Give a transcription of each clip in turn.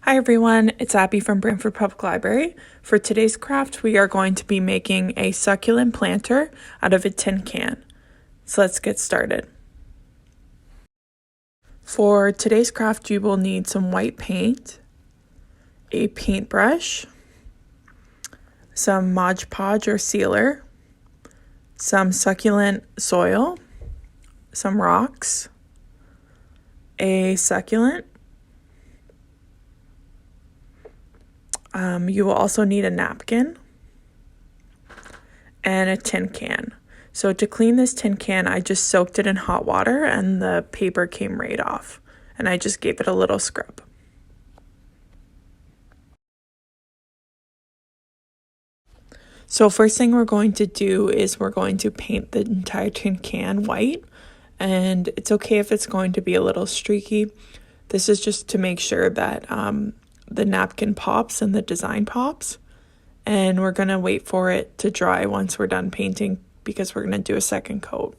Hi everyone, it's Abby from Brantford Public Library. For today's craft, we are going to be making a succulent planter out of a tin can. So let's get started. For today's craft, you will need some white paint, a paintbrush, some Mod Podge or sealer, some succulent soil, some rocks, a succulent. You will also need a napkin and a tin can. So to clean this tin can, I just soaked it in hot water and the paper came right off. And I just gave it a little scrub. So first thing we're going to do is we're going to paint the entire tin can white. And it's okay if it's going to be a little streaky. This is just to make sure that the napkin pops and the design pops. And we're going to wait for it to dry once we're done painting because we're going to do a second coat.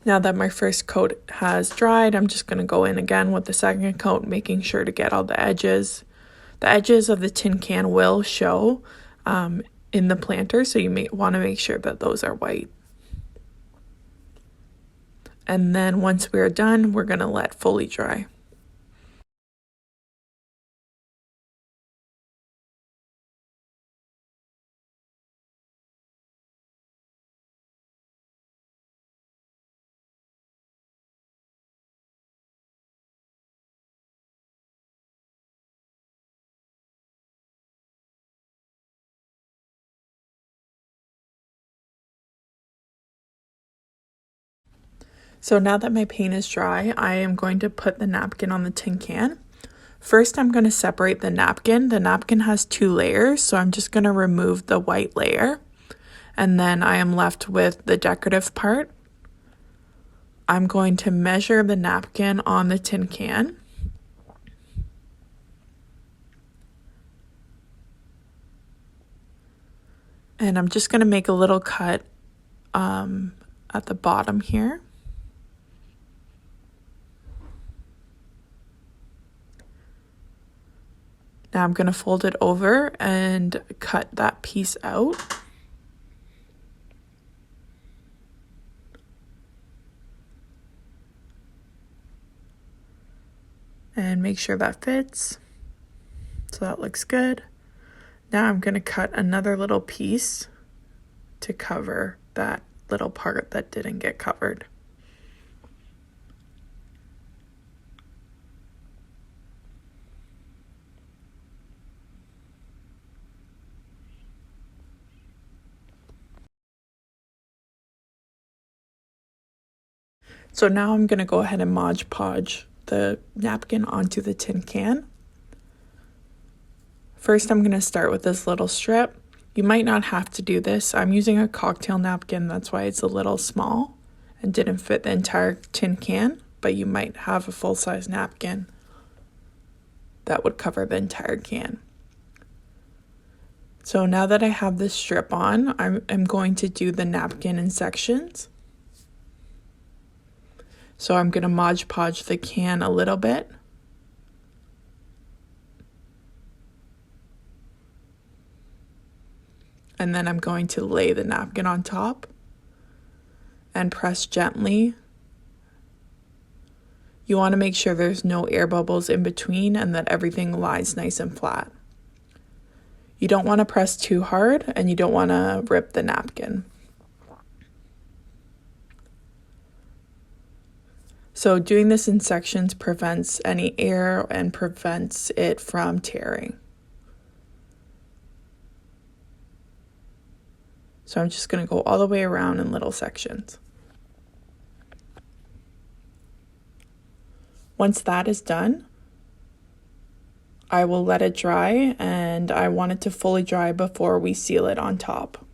Now that my first coat has dried, I'm just going to go in again with the second coat, making sure to get all the edges. The edges of the tin can will show in the planter, so you may want to make sure that those are white. And then once we're done, we're going to let fully dry. So now that my paint is dry, I am going to put the napkin on the tin can. First, I'm going to separate the napkin. The napkin has 2 layers, so I'm just going to remove the white layer. And then I am left with the decorative part. I'm going to measure the napkin on the tin can. And I'm just going to make a little cut at the bottom here. Now I'm going to fold it over and cut that piece out. And make sure that fits. So that looks good. Now I'm going to cut another little piece to cover that little part that didn't get covered. So now I'm going to go ahead and Mod Podge the napkin onto the tin can. First, I'm going to start with this little strip. You might not have to do this. I'm using a cocktail napkin, that's why it's a little small and didn't fit the entire tin can, but you might have a full-size napkin that would cover the entire can. So now that I have this strip on, I'm going to do the napkin in sections. So I'm going to Mod Podge the can a little bit. And then I'm going to lay the napkin on top and press gently. You want to make sure there's no air bubbles in between and that everything lies nice and flat. You don't want to press too hard and you don't want to rip the napkin. So doing this in sections prevents any air and prevents it from tearing. So I'm just going to go all the way around in little sections. Once that is done, I will let it dry, and I want it to fully dry before we seal it on top.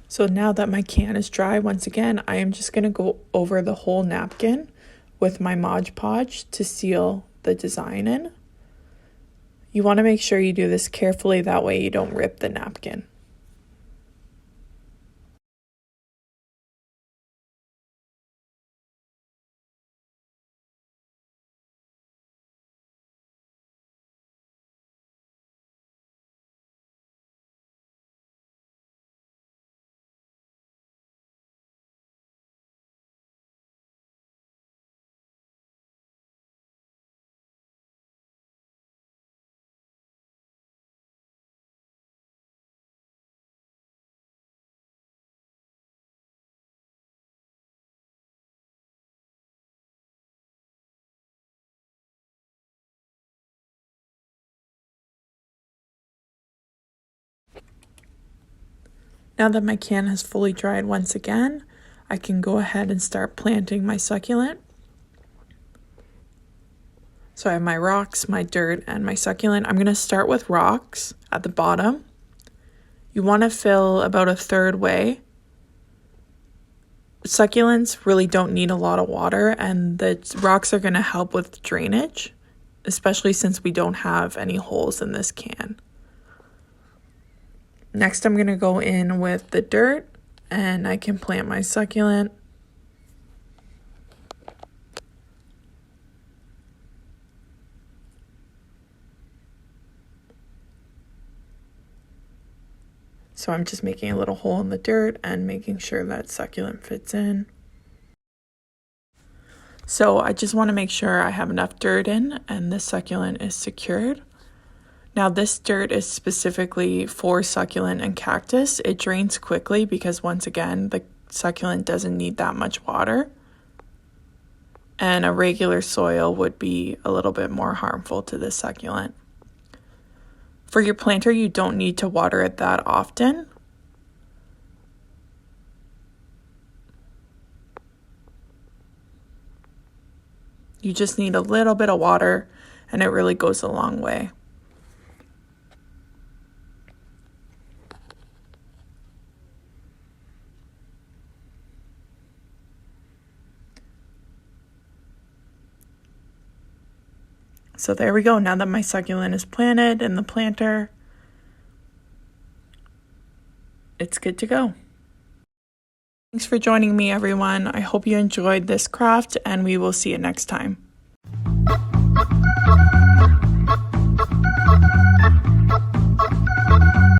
So now that my can is dry, once again, I am just going to go over the whole napkin with my Mod Podge to seal the design in. You want to make sure you do this carefully, that way you don't rip the napkin. Now that my can has fully dried once again, I can go ahead and start planting my succulent. So I have my rocks, my dirt, and my succulent. I'm going to start with rocks at the bottom. You want to fill about a third way. Succulents really don't need a lot of water, and the rocks are going to help with drainage, especially since we don't have any holes in this can. Next, I'm going to go in with the dirt, and I can plant my succulent. So I'm just making a little hole in the dirt and making sure that succulent fits in. So I just want to make sure I have enough dirt in and the succulent is secured. Now this dirt is specifically for succulent and cactus. It drains quickly because once again, the succulent doesn't need that much water. And a regular soil would be a little bit more harmful to the succulent. For your planter, you don't need to water it that often. You just need a little bit of water, and it really goes a long way. So there we go. Now that my succulent is planted in the planter, it's good to go. Thanks for joining me, everyone. I hope you enjoyed this craft, and we will see you next time.